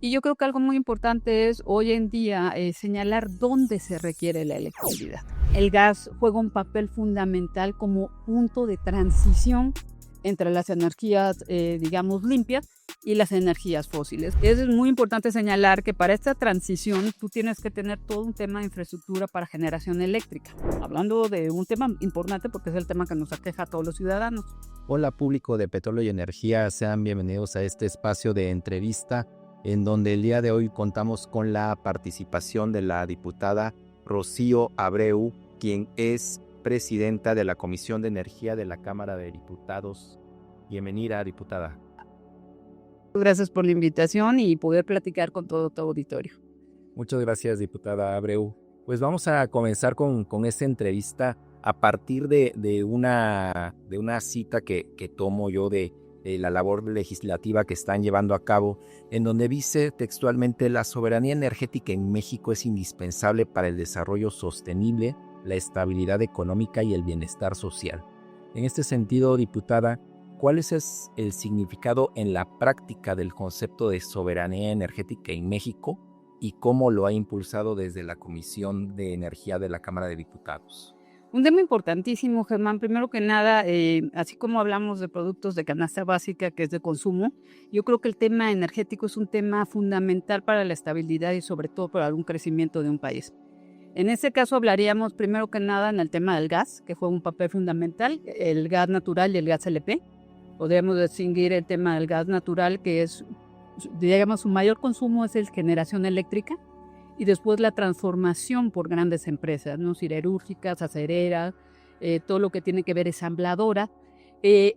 Y yo creo que algo muy importante es hoy en día señalar dónde se requiere la electricidad. El gas juega un papel fundamental como punto de transición entre las energías, digamos, limpias y las energías fósiles. Es muy importante señalar que para esta transición tú tienes que tener todo un tema de infraestructura para generación eléctrica. Hablando de un tema importante porque es el tema que nos aqueja a todos los ciudadanos. Hola público de Petróleo y Energía, sean bienvenidos a este espacio de entrevista en donde el día de hoy contamos con la participación de la diputada Rocío Abreu, quien es presidenta de la Comisión de Energía de la Cámara de Diputados. Bienvenida, diputada. Gracias por la invitación y poder platicar con todo tu auditorio. Muchas gracias, diputada Abreu. Pues vamos a comenzar con esta entrevista a partir de una cita que tomo yo de la labor legislativa que están llevando a cabo, en donde dice textualmente: la soberanía energética en México es indispensable para el desarrollo sostenible, la estabilidad económica y el bienestar social. En este sentido, diputada, ¿cuál es el significado en la práctica del concepto de soberanía energética en México y cómo lo ha impulsado desde la Comisión de Energía de la Cámara de Diputados? Un tema importantísimo, Germán. Primero que nada, así como hablamos de productos de canasta básica, que es de consumo, yo creo que el tema energético es un tema fundamental para la estabilidad y sobre todo para un crecimiento de un país. En este caso hablaríamos primero que nada en el tema del gas, que fue un papel fundamental, el gas natural y el gas LP. Podríamos distinguir el tema del gas natural, que es, digamos, su mayor consumo es el generación eléctrica, y después la transformación por grandes empresas, ¿no? Siderúrgicas, acereras, todo lo que tiene que ver ensambladora.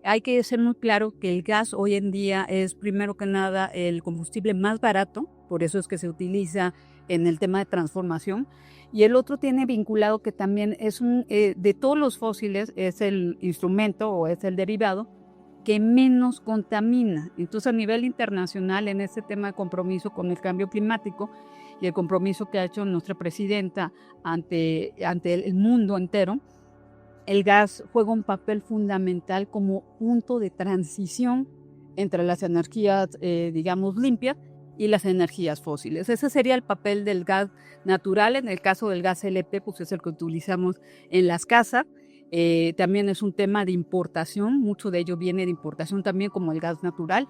Hay que ser muy claro que el gas hoy en día es primero que nada el combustible más barato, por eso es que se utiliza en el tema de transformación, y el otro tiene vinculado que también es de todos los fósiles es el instrumento o es el derivado que menos contamina. Entonces, a nivel internacional, en este tema de compromiso con el cambio climático y el compromiso que ha hecho nuestra presidenta ante el mundo entero, el gas juega un papel fundamental como punto de transición entre las energías, digamos, limpias y las energías fósiles. Ese sería el papel del gas natural. En el caso del gas LP, pues es el que utilizamos en las casas. También es un tema de importación, mucho de ello viene de importación también como el gas natural,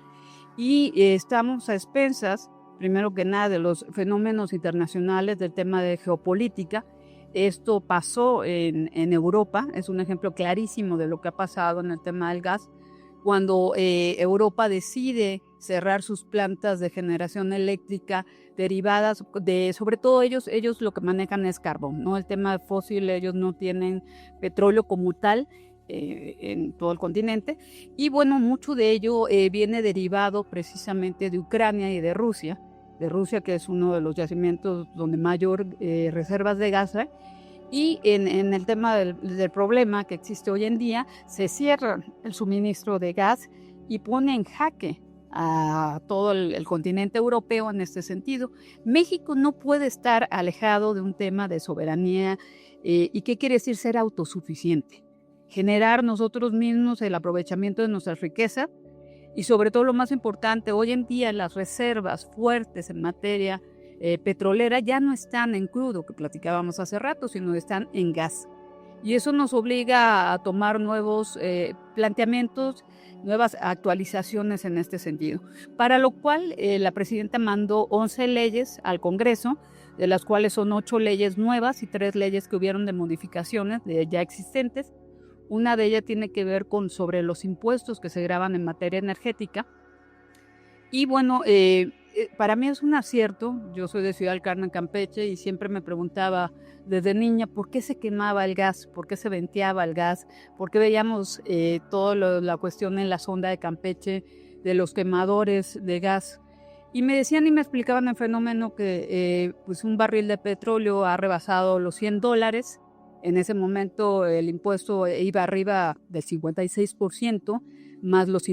y estamos a expensas, primero que nada, de los fenómenos internacionales del tema de geopolítica. Esto pasó en Europa, es un ejemplo clarísimo de lo que ha pasado en el tema del gas, cuando Europa decide cerrar sus plantas de generación eléctrica derivadas de, sobre todo ellos lo que manejan es carbón, ¿no? El tema fósil, ellos no tienen petróleo como tal en todo el continente, y bueno, mucho de ello viene derivado precisamente de Ucrania y de Rusia, que es uno de los yacimientos donde mayor reservas de gas hay. Y en el tema del problema que existe hoy en día, se cierra el suministro de gas y pone en jaque a todo el continente europeo en este sentido. México no puede estar alejado de un tema de soberanía. ¿Y qué quiere decir ser autosuficiente? Generar nosotros mismos el aprovechamiento de nuestras riquezas y sobre todo lo más importante, hoy en día las reservas fuertes en materia petrolera ya no están en crudo, que platicábamos hace rato, sino están en gas. Y eso nos obliga a tomar nuevos planteamientos, nuevas actualizaciones en este sentido. Para lo cual la presidenta mandó 11 leyes al Congreso, de las cuales son 8 leyes nuevas y 3 leyes que hubieron de modificaciones de ya existentes. Una de ellas tiene que ver sobre los impuestos que se graban en materia energética. Y bueno, para mí es un acierto. Yo soy de Ciudad del Carmen, Campeche, y siempre me preguntaba desde niña por qué se quemaba el gas, por qué se venteaba el gas, por qué veíamos toda la cuestión en la sonda de Campeche de los quemadores de gas. Y me decían y me explicaban el fenómeno que pues un barril de petróleo ha rebasado los $100. En ese momento el impuesto iba arriba del 56%, más los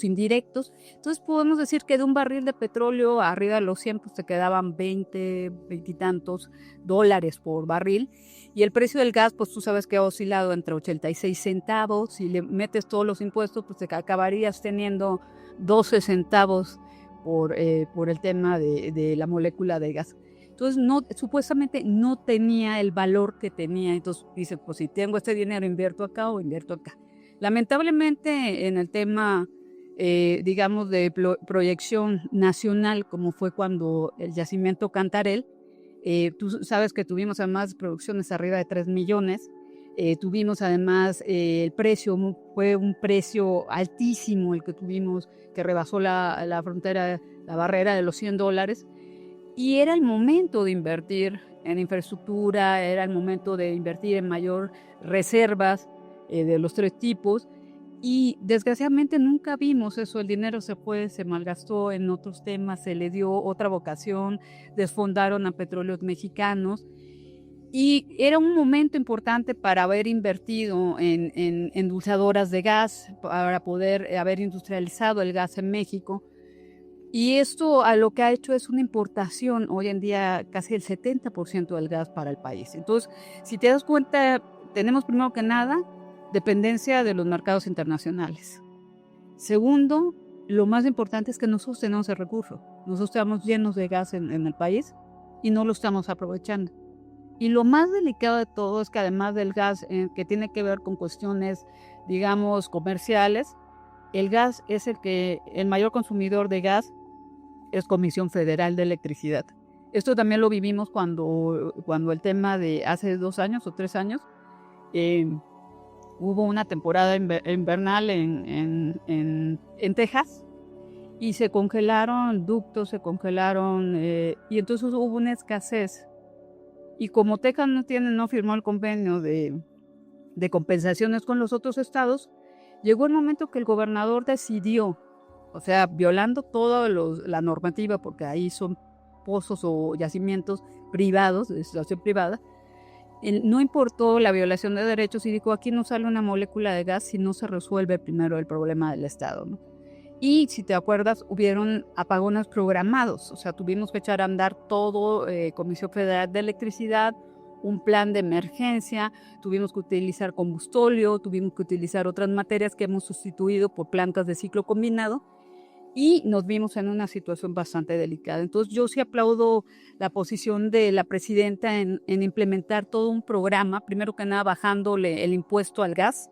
indirectos. Entonces podemos decir que de un barril de petróleo arriba de los 100, pues te quedaban 20 y tantos dólares por barril. Y el precio del gas, pues tú sabes que ha oscilado entre 86 centavos. Si le metes todos los impuestos, pues te acabarías teniendo 12 centavos por el tema de la molécula de gas. Entonces, supuestamente no tenía el valor que tenía. Entonces, dice, pues si tengo este dinero, invierto acá o invierto acá. Lamentablemente, en el tema, digamos, de proyección nacional, como fue cuando el yacimiento Cantarell, tú sabes que tuvimos además producciones arriba de 3 millones. Tuvimos además el precio, fue un precio altísimo el que tuvimos, que rebasó la frontera, la barrera de los $100. Y era el momento de invertir en infraestructura, era el momento de invertir en mayor reservas de los 3 tipos. Y desgraciadamente nunca vimos eso, el dinero se fue, se malgastó en otros temas, se le dio otra vocación, desfondaron a Petróleos Mexicanos. Y era un momento importante para haber invertido en endulzadoras de gas, para poder haber industrializado el gas en México. Y esto a lo que ha hecho es una importación, hoy en día casi el 70% del gas para el país. Entonces, si te das cuenta, tenemos primero que nada dependencia de los mercados internacionales. Segundo, lo más importante es que nosotros tenemos el recurso. Nosotros estamos llenos de gas en el país y no lo estamos aprovechando. Y lo más delicado de todo es que además del gas que tiene que ver con cuestiones, digamos, comerciales, el gas es el mayor consumidor de gas es Comisión Federal de Electricidad. Esto también lo vivimos cuando el tema de hace 2 años o 3 años, hubo una temporada invernal en Texas y se congelaron ductos, y entonces hubo una escasez. Y como Texas no firmó el convenio de compensaciones con los otros estados, llegó el momento que el gobernador decidió, o sea, violando toda la normativa, porque ahí son pozos o yacimientos privados, de situación privada, no importó la violación de derechos y dijo, aquí no sale una molécula de gas si no se resuelve primero el problema del Estado, ¿no? Y si te acuerdas, hubieron apagones programados, o sea, tuvimos que echar a andar todo, Comisión Federal de Electricidad, un plan de emergencia, tuvimos que utilizar combustóleo, tuvimos que utilizar otras materias que hemos sustituido por plantas de ciclo combinado y nos vimos en una situación bastante delicada. Entonces yo sí aplaudo la posición de la presidenta en implementar todo un programa, primero que nada bajándole el impuesto al gas.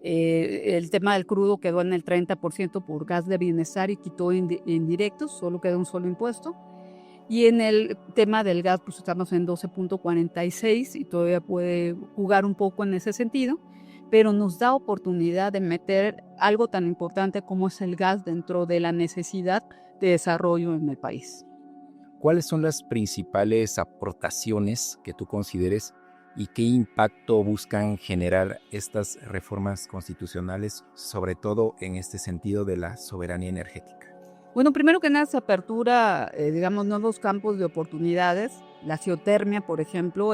El tema del crudo quedó en el 30% por gas de bienestar y quitó indirectos, solo quedó un solo impuesto. Y en el tema del gas, pues estamos en 12.46 y todavía puede jugar un poco en ese sentido, pero nos da oportunidad de meter algo tan importante como es el gas dentro de la necesidad de desarrollo en el país. ¿Cuáles son las principales aportaciones que tú consideres y qué impacto buscan generar estas reformas constitucionales, sobre todo en este sentido de la soberanía energética? Bueno, primero que nada se apertura, digamos, nuevos campos de oportunidades. La geotermia, por ejemplo,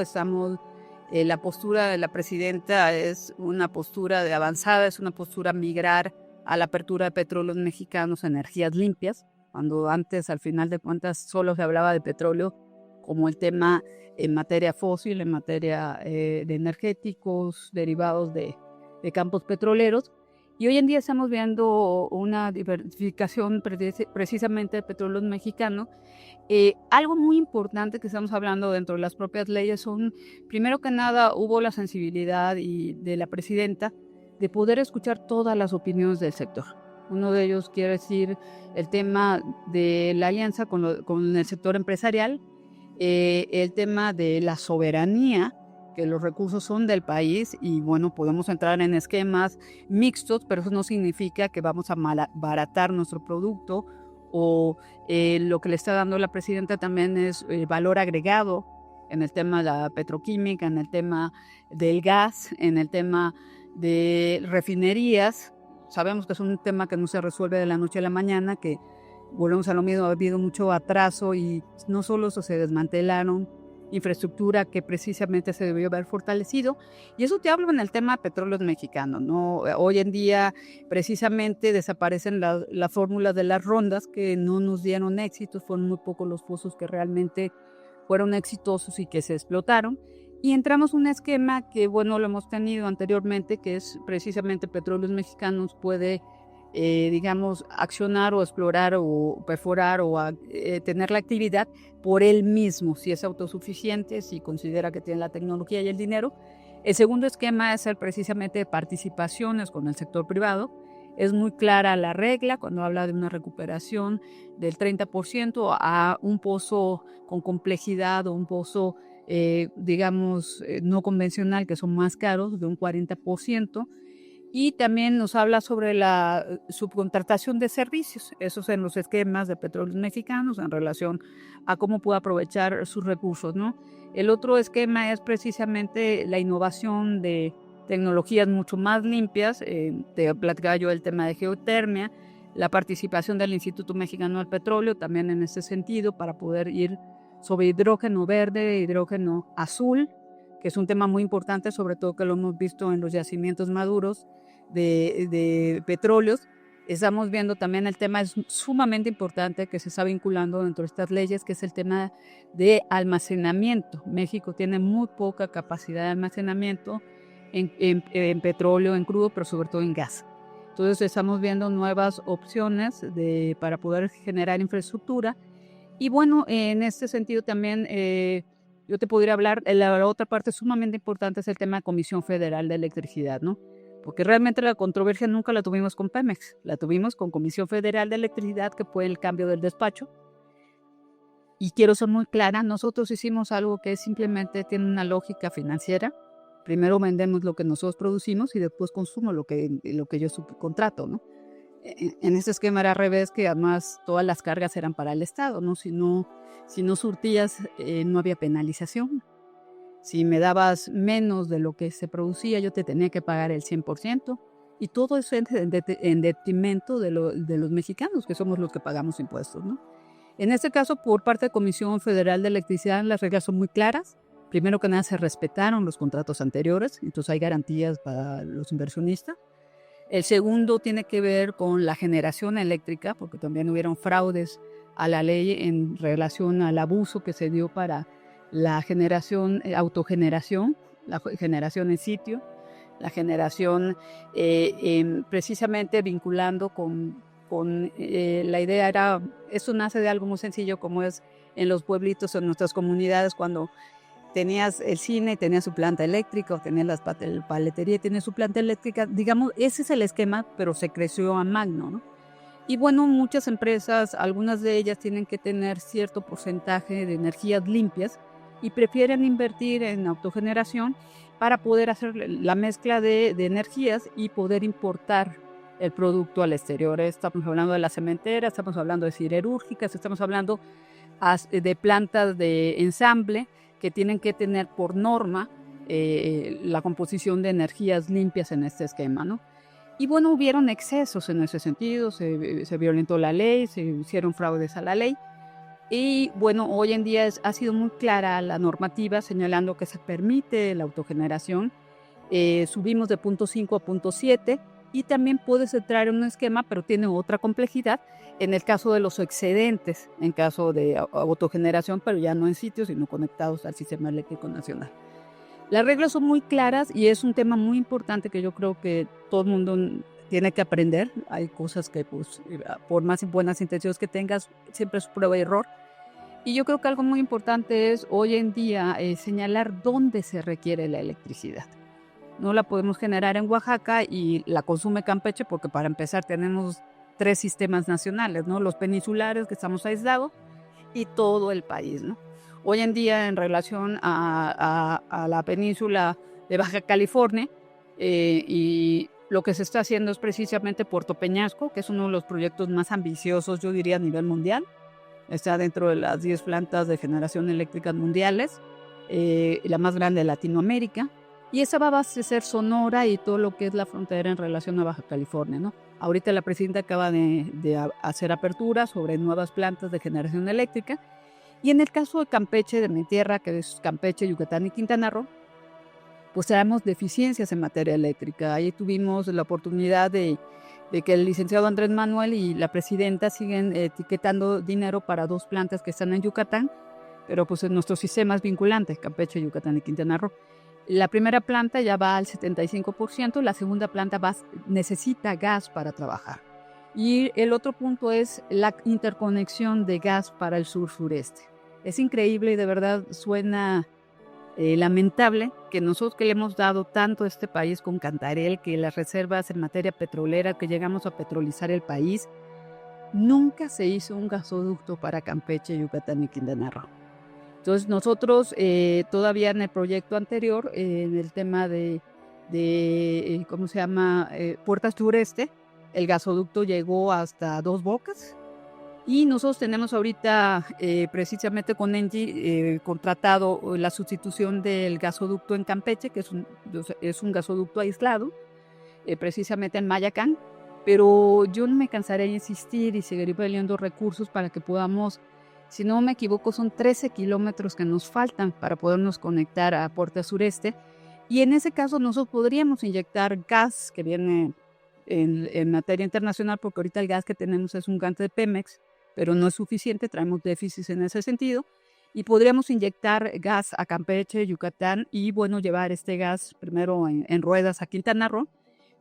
la postura de la presidenta es una postura de avanzada, es una postura migrar a la apertura de Petróleos Mexicanos a energías limpias, cuando antes, al final de cuentas, solo se hablaba de petróleo como el tema en materia fósil, en materia de energéticos, derivados de campos petroleros. Y hoy en día estamos viendo una diversificación precisamente de Petróleos Mexicanos. Algo muy importante que estamos hablando dentro de las propias leyes son, primero que nada, hubo la sensibilidad de la presidenta de poder escuchar todas las opiniones del sector. Uno de ellos quiere decir el tema de la alianza con el sector empresarial, el tema de la soberanía, que los recursos son del país y bueno, podemos entrar en esquemas mixtos, pero eso no significa que vamos a malbaratar nuestro producto o lo que le está dando la presidenta también es valor agregado en el tema de la petroquímica, en el tema del gas, en el tema de refinerías. Sabemos que es un tema que no se resuelve de la noche a la mañana, que volvemos a lo mismo, ha habido mucho atraso y no solo eso, se desmantelaron infraestructura que precisamente se debió haber fortalecido. Y eso te hablo en el tema de Petróleos Mexicanos, ¿no? Hoy en día precisamente desaparecen las fórmulas de las rondas que no nos dieron éxitos, fueron muy pocos los pozos que realmente fueron exitosos y que se explotaron. Y entramos en un esquema que, bueno, lo hemos tenido anteriormente, que es precisamente Petróleos Mexicanos puede digamos, accionar o explorar o perforar o tener la actividad por él mismo, si es autosuficiente, si considera que tiene la tecnología y el dinero. El segundo esquema es precisamente participaciones con el sector privado. Es muy clara la regla cuando habla de una recuperación del 30% a un pozo con complejidad o un pozo, digamos, no convencional, que son más caros, de un 40%. Y también nos habla sobre la subcontratación de servicios, esos en los esquemas de Petróleos Mexicanos en relación a cómo puede aprovechar sus recursos, ¿no? El otro esquema es precisamente la innovación de tecnologías mucho más limpias. Te platicaba yo el tema de geotermia, la participación del Instituto Mexicano del Petróleo también en ese sentido para poder ir sobre hidrógeno verde, hidrógeno azul, que es un tema muy importante, sobre todo que lo hemos visto en los yacimientos maduros de petróleos. Estamos viendo también el tema es sumamente importante que se está vinculando dentro de estas leyes, que es el tema de almacenamiento. México tiene muy poca capacidad de almacenamiento en petróleo, en crudo, pero sobre todo en gas. Entonces estamos viendo nuevas opciones para poder generar infraestructura. Y bueno, en este sentido también yo te podría hablar, la otra parte sumamente importante es el tema de Comisión Federal de Electricidad, ¿no? Porque realmente la controversia nunca la tuvimos con Pemex, la tuvimos con Comisión Federal de Electricidad, que fue el cambio del despacho. Y quiero ser muy clara, nosotros hicimos algo que simplemente tiene una lógica financiera. Primero vendemos lo que nosotros producimos y después consumo lo que yo subcontrato, ¿no? En ese esquema era al revés, que además todas las cargas eran para el Estado, ¿no? Si no surtías, no había penalización. Si me dabas menos de lo que se producía, yo te tenía que pagar el 100%, y todo eso en detrimento de los mexicanos, que somos los que pagamos impuestos, ¿no? En este caso, por parte de Comisión Federal de Electricidad, las reglas son muy claras. Primero que nada, se respetaron los contratos anteriores, entonces hay garantías para los inversionistas. El segundo tiene que ver con la generación eléctrica, porque también hubieron fraudes a la ley en relación al abuso que se dio para la generación, autogeneración, la generación en sitio, la generación precisamente vinculando con la idea era, esto nace de algo muy sencillo como es en los pueblitos, en nuestras comunidades, cuando tenías el cine, tenías su planta eléctrica, o tenías la paletería y tenías su planta eléctrica, digamos, ese es el esquema, pero se creció a magno, ¿no? Y bueno, muchas empresas, algunas de ellas tienen que tener cierto porcentaje de energías limpias y prefieren invertir en autogeneración para poder hacer la mezcla de energías y poder importar el producto al exterior. Estamos hablando de las cementeras, estamos hablando de siderúrgicas, estamos hablando de plantas de ensamble que tienen que tener por norma la composición de energías limpias en este esquema, ¿no? Y bueno, hubieron excesos en ese sentido, se violentó la ley, se hicieron fraudes a la ley. Y bueno, hoy en día ha sido muy clara la normativa señalando que se permite la autogeneración. Subimos de 0.5 a 0.7 y también puedes entrar en un esquema, pero tiene otra complejidad en el caso de los excedentes, en caso de autogeneración, pero ya no en sitios, sino conectados al sistema eléctrico nacional. Las reglas son muy claras y es un tema muy importante que yo creo que todo el mundo tiene que aprender. Hay cosas que, pues, por más buenas intenciones que tengas, siempre es prueba y error. Y yo creo que algo muy importante es hoy en día señalar dónde se requiere la electricidad. No la podemos generar en Oaxaca y la consume Campeche porque para empezar tenemos 3 sistemas nacionales, ¿no? Los peninsulares que estamos aislados y todo el país, ¿no? Hoy en día en relación a la península de Baja California y lo que se está haciendo es precisamente Puerto Peñasco, que es uno de los proyectos más ambiciosos, yo diría, a nivel mundial. Está dentro de las 10 plantas de generación eléctrica mundiales, la más grande de Latinoamérica. Y esa va a abastecer Sonora y todo lo que es la frontera en relación a Baja California, ¿no? Ahorita la presidenta acaba de hacer apertura sobre nuevas plantas de generación eléctrica. Y en el caso de Campeche, de mi tierra, que es Campeche, Yucatán y Quintana Roo, pues tenemos deficiencias en materia eléctrica. Ahí tuvimos la oportunidad de que el licenciado Andrés Manuel y la presidenta siguen etiquetando dinero para 2 plantas que están en Yucatán, pero pues en nuestro sistema es vinculante, Campeche, Yucatán y Quintana Roo. La primera planta ya va al 75%, la segunda planta necesita gas para trabajar. Y el otro punto es la interconexión de gas para el sur-sureste. Es increíble y de verdad suena lamentable que nosotros que le hemos dado tanto a este país con Cantarell, que las reservas en materia petrolera, que llegamos a petrolizar el país, nunca se hizo un gasoducto para Campeche, Yucatán y Quintana Roo. Entonces nosotros todavía en el proyecto anterior, en el tema de ¿cómo se llama? Puerta Sureste, el gasoducto llegó hasta Dos Bocas. Y nosotros tenemos ahorita, precisamente con ENGIE, contratado la sustitución del gasoducto en Campeche, que es un gasoducto aislado, precisamente en Mayacán. Pero yo no me cansaré de insistir y seguiré peleando recursos para que podamos, si no me equivoco, son 13 kilómetros que nos faltan para podernos conectar a Puerta Sureste. Y en ese caso nosotros podríamos inyectar gas que viene en materia internacional, porque ahorita el gas que tenemos es un gas de Pemex, pero no es suficiente, traemos déficits en ese sentido, y podríamos inyectar gas a Campeche, Yucatán, y bueno, llevar este gas primero en ruedas a Quintana Roo,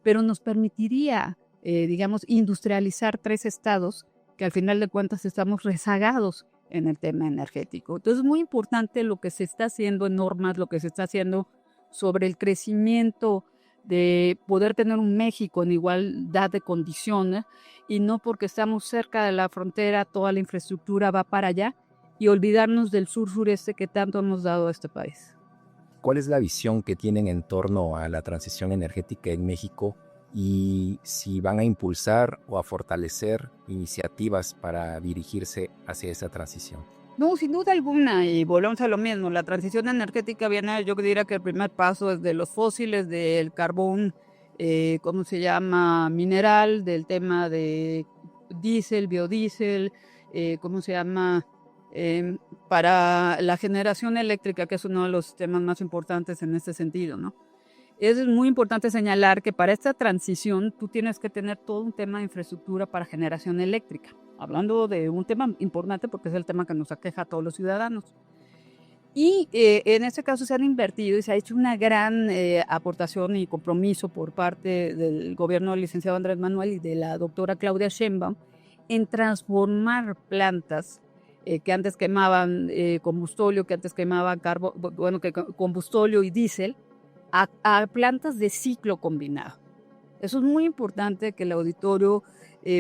pero nos permitiría, digamos, industrializar 3 estados que al final de cuentas estamos rezagados en el tema energético. Entonces es muy importante lo que se está haciendo en normas, lo que se está haciendo sobre el crecimiento de poder tener un México en igualdad de condiciones, y no porque estamos cerca de la frontera toda la infraestructura va para allá, y olvidarnos del sur-sureste que tanto hemos dado a este país. ¿Cuál es la visión que tienen en torno a la transición energética en México y si van a impulsar o a fortalecer iniciativas para dirigirse hacia esa transición? No, sin duda alguna, y volvemos a lo mismo, la transición energética viene, yo diría que el primer paso es de los fósiles, del carbón, ¿cómo se llama?, mineral, del tema de diésel, biodiesel, ¿cómo se llama?, para la generación eléctrica, que es uno de los temas más importantes en este sentido, ¿no? Es muy importante señalar que para esta transición tú tienes que tener todo un tema de infraestructura para generación eléctrica. Hablando de un tema importante porque es el tema que nos aqueja a todos los ciudadanos. Y en este caso se han invertido y se ha hecho una gran aportación y compromiso por parte del gobierno del licenciado Andrés Manuel y de la doctora Claudia Sheinbaum en transformar plantas que antes quemaban combustóleo, que antes quemaban combustóleo y diésel, a plantas de ciclo combinado. Eso es muy importante que el auditorio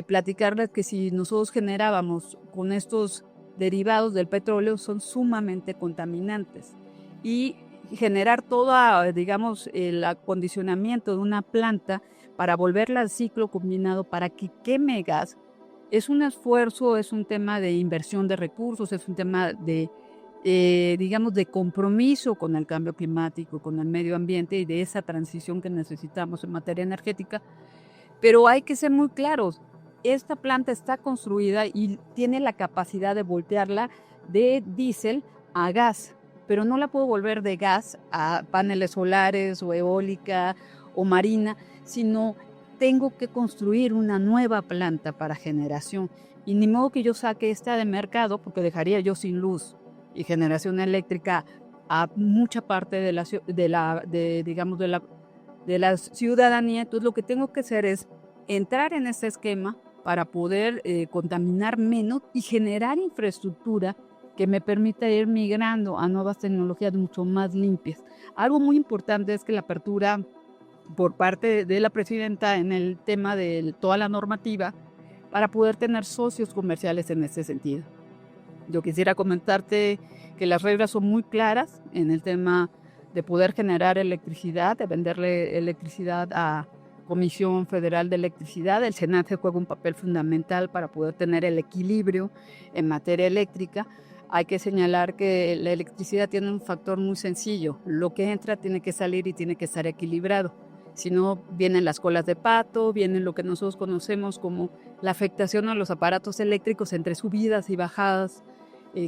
platicarles que si nosotros generábamos con estos derivados del petróleo son sumamente contaminantes, y generar todo, digamos, el acondicionamiento de una planta para volverla al ciclo combinado para que queme gas es un esfuerzo, es un tema de inversión de recursos, es un tema de digamos, de compromiso con el cambio climático, con el medio ambiente y de esa transición que necesitamos en materia energética. Pero hay que ser muy claros, esta planta está construida y tiene la capacidad de voltearla de diésel a gas, pero no la puedo volver de gas a paneles solares o eólica o marina, sino tengo que construir una nueva planta para generación. Y ni modo que yo saque esta de mercado porque dejaría yo sin luz y generación eléctrica a mucha parte de la ciudadanía. Entonces lo que tengo que hacer es entrar en ese esquema para poder contaminar menos y generar infraestructura que me permita ir migrando a nuevas tecnologías mucho más limpias. Algo muy importante es que la apertura por parte de la presidenta en el tema de toda la normativa para poder tener socios comerciales en ese sentido. Yo quisiera comentarte que las reglas son muy claras en el tema de poder generar electricidad, de venderle electricidad a Comisión Federal de Electricidad. El SENACE juega un papel fundamental para poder tener el equilibrio en materia eléctrica. Hay que señalar que la electricidad tiene un factor muy sencillo. Lo que entra tiene que salir y tiene que estar equilibrado. Si no, vienen las colas de pato, viene lo que nosotros conocemos como la afectación a los aparatos eléctricos entre subidas y bajadas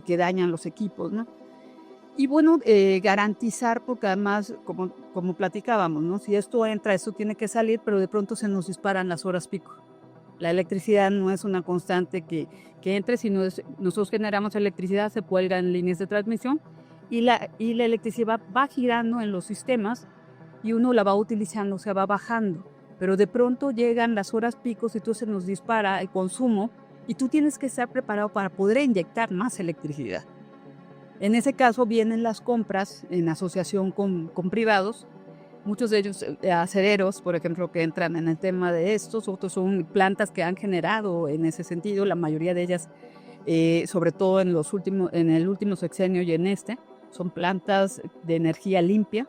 que dañan los equipos, ¿no? Y bueno, garantizar, porque además, como platicábamos, ¿no? Si esto entra, esto tiene que salir, pero de pronto se nos disparan las horas pico. La electricidad no es una constante que entre, sino nosotros generamos electricidad, se cuelgan líneas de transmisión y la electricidad va girando en los sistemas y uno la va utilizando, se va bajando. pero de pronto llegan las horas picos y entonces se nos dispara el consumo y tú tienes que estar preparado para poder inyectar más electricidad. En ese caso vienen las compras en asociación con privados, muchos de ellos acereros, por ejemplo, que entran en el tema de estos, otros son plantas que han generado en ese sentido, la mayoría de ellas, sobre todo en el último sexenio y en son plantas de energía limpia.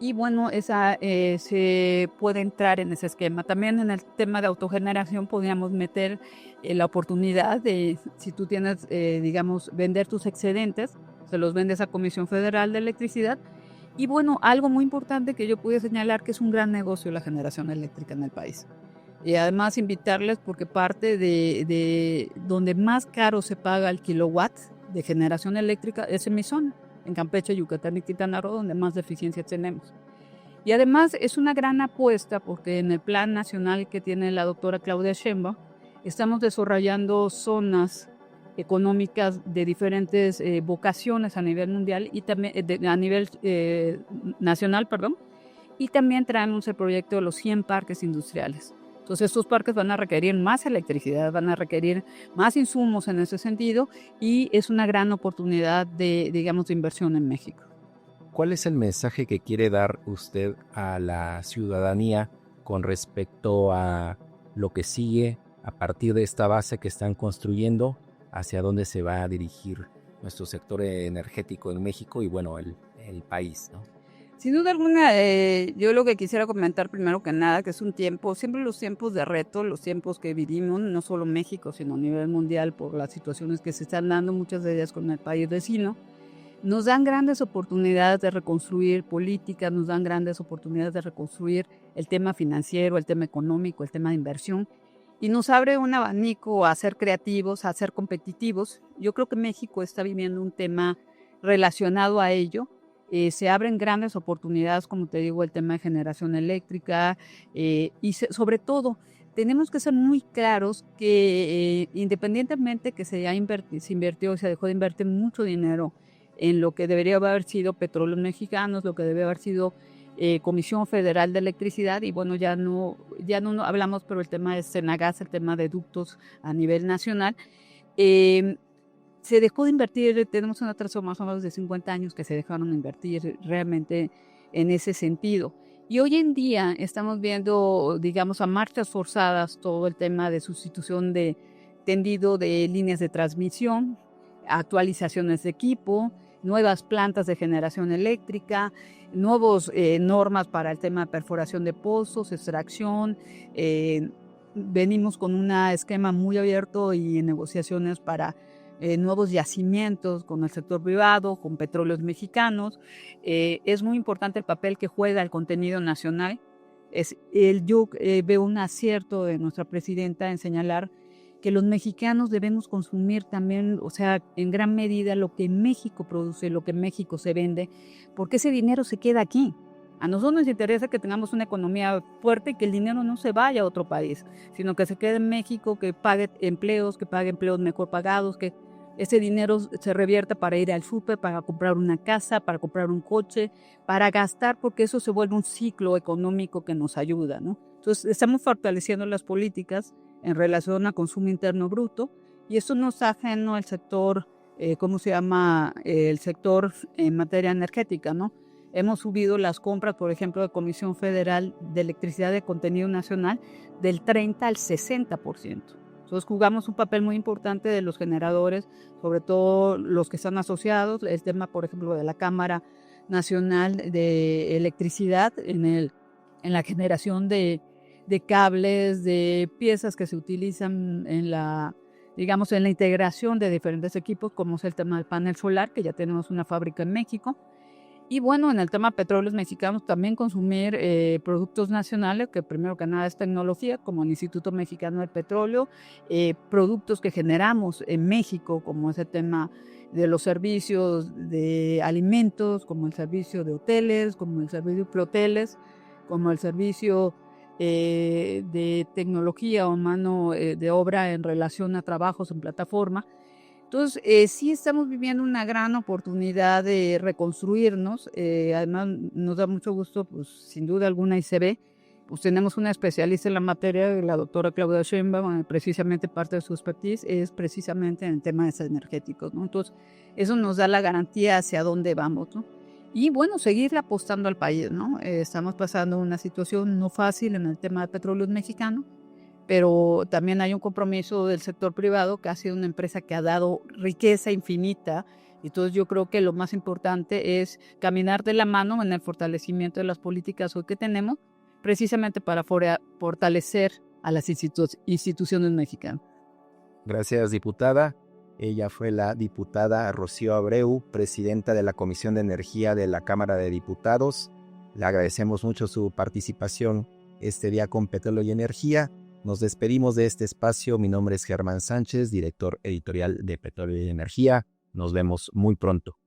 Y bueno, se puede entrar en ese esquema. También en el tema de autogeneración podríamos meter la oportunidad de, si tú tienes, digamos, vender tus excedentes, se los vendes a Comisión Federal de Electricidad. Y bueno, algo muy importante que yo pude señalar que es un gran negocio la generación eléctrica en el país. Y además invitarles porque parte de donde más caro se paga el kilowatt de generación eléctrica es en mi zona, en Campeche, Yucatán y Quintana Roo, donde más deficiencias tenemos. Y además es una gran apuesta porque en el plan nacional que tiene la doctora Claudia Sheinbaum, estamos desarrollando zonas económicas de diferentes vocaciones a nivel mundial y también a nivel nacional, perdón, y también traemos el proyecto de los 100 parques industriales. Entonces estos parques van a requerir más electricidad, van a requerir más insumos en ese sentido y es una gran oportunidad de, digamos, de inversión en México. ¿Cuál es el mensaje que quiere dar usted a la ciudadanía con respecto a lo que sigue a partir de esta base que están construyendo, hacia dónde se va a dirigir nuestro sector energético en México y bueno, el país, ¿no? Sin duda alguna, yo lo que quisiera comentar primero que nada, que es un tiempo, siempre los tiempos de reto, los tiempos que vivimos, no solo México, sino a nivel mundial por las situaciones que se están dando, muchas de ellas con el país vecino, nos dan grandes oportunidades de reconstruir políticas, nos dan grandes oportunidades de reconstruir el tema financiero, el tema económico, el tema de inversión, y nos abre un abanico a ser creativos, a ser competitivos. Yo creo que México está viviendo un tema relacionado a ello. Se abren grandes oportunidades, como te digo, el tema de generación eléctrica sobre todo tenemos que ser muy claros que independientemente que se invirtió, se dejó de invertir mucho dinero en lo que debería haber sido Petróleos Mexicanos, lo que debería haber sido Comisión Federal de Electricidad, y bueno, ya no hablamos, pero el tema de Senagas, el tema de ductos a nivel nacional, se dejó de invertir, tenemos un atraso más o menos de 50 años que se dejaron de invertir realmente en ese sentido. Y hoy en día estamos viendo, digamos, a marchas forzadas todo el tema de sustitución de tendido de líneas de transmisión, actualizaciones de equipo, nuevas plantas de generación eléctrica, nuevas normas para el tema de perforación de pozos, extracción. Venimos con un esquema muy abierto y en negociaciones para nuevos yacimientos con el sector privado, con Petróleos Mexicanos. Es muy importante el papel que juega el contenido nacional. Yo veo un acierto de nuestra presidenta en señalar que los mexicanos debemos consumir también, o sea, en gran medida lo que México produce, lo que México se vende, porque ese dinero se queda aquí. A nosotros nos interesa que tengamos una economía fuerte y que el dinero no se vaya a otro país, sino que se quede en México, que pague empleos mejor pagados, que ese dinero se revierta para ir al súper, para comprar una casa, para comprar un coche, para gastar, porque eso se vuelve un ciclo económico que nos ayuda, ¿no? Entonces, estamos fortaleciendo las políticas en relación a consumo interno bruto, y esto no es ajeno al sector, el sector en materia energética, ¿no? Hemos subido las compras, por ejemplo, de Comisión Federal de Electricidad de Contenido Nacional del 30 al 60%. Entonces jugamos un papel muy importante de los generadores, sobre todo los que están asociados, el tema, por ejemplo, de la Cámara Nacional de Electricidad en la generación de cables, de piezas que se utilizan en la integración de diferentes equipos, como es el tema del panel solar, que ya tenemos una fábrica en México. Y bueno, en el tema de Petróleos Mexicanos también consumir productos nacionales, que primero que nada es tecnología, como el Instituto Mexicano del Petróleo, productos que generamos en México, como es el tema de los servicios de alimentos, como el servicio de hoteles, como el servicio de hoteles, como el servicio de tecnología o mano de obra en relación a trabajos en plataforma. Entonces, sí estamos viviendo una gran oportunidad de reconstruirnos. Además, nos da mucho gusto, pues sin duda alguna, y se ve pues tenemos una especialista en la materia, la doctora Claudia Sheinbaum, precisamente parte de su expertise es precisamente en el tema de energéticos, ¿no? Entonces, eso nos da la garantía hacia dónde vamos, ¿no? Y bueno, seguir apostando al país, ¿no? Estamos pasando una situación no fácil en el tema de petróleos mexicano, pero también hay un compromiso del sector privado, que ha sido una empresa que ha dado riqueza infinita. Entonces yo creo que lo más importante es caminar de la mano en el fortalecimiento de las políticas hoy que tenemos, precisamente para fortalecer a las instituciones mexicanas. Gracias, diputada. Ella fue la diputada Rocío Abreu, presidenta de la Comisión de Energía de la Cámara de Diputados. Le agradecemos mucho su participación este día con Petróleo y Energía. Nos despedimos de este espacio. Mi nombre es Germán Sánchez, director editorial de Petróleo y Energía. Nos vemos muy pronto.